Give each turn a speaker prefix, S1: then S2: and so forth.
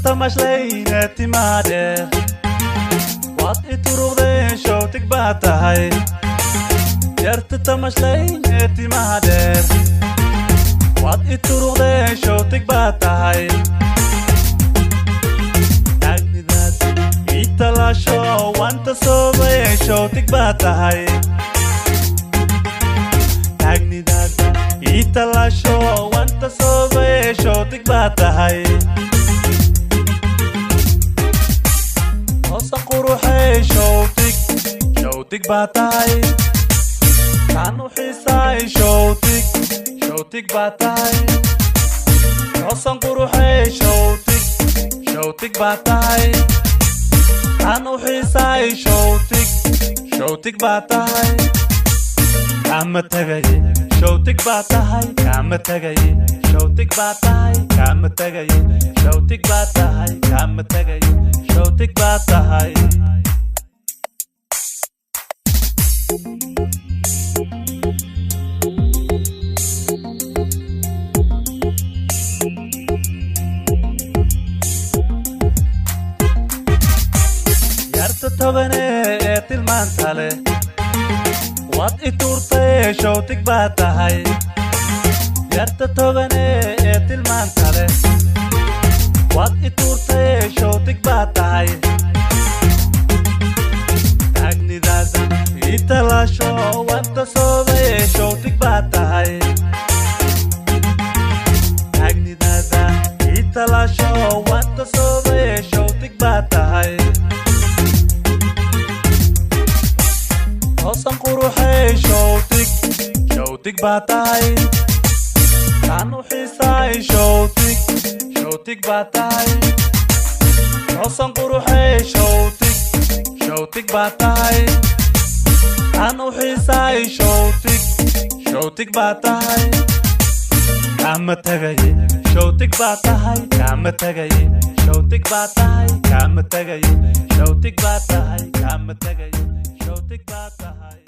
S1: تماشلينتي مادر واد ituruqdeen showtig baa tahay yarta tamashlayneti maadeer wad ituruqdeen showtig baa tahay tagnidaad italasho wanta soobay showtig baa tahay tagnidaad italasho wanta soobay showtig baa tahay قروحي شوتك باتاي كانوا حساي شوتك باتاي حسن قروحي شوتك باتاي كانوا حساي شوتك باتاي كام تغي شوتك باتاي كام تغي شوتك باتاي كام تغي شوتك باتاي كام تغي شوتك باتاي yarta tobane tilmaantale wad iturtay showtig baa tahay yarta tobane tilmaantale wad iturtay showtig baa tahay tagnidaada italasho wanta soobay showtig baa tahay tagnidaada italasho wanta soobay showtig baa tahay حسن قروحي شوتك باتاي كانوا حساي شوتك باتاي حسن قروحي شوتك باتاي كانوا حساي شوتك باتاي كام تغي شوتك باتاي كام تغي شوتك باتاي كام تغي شوتك باتاي كام تغي شوتك باتاي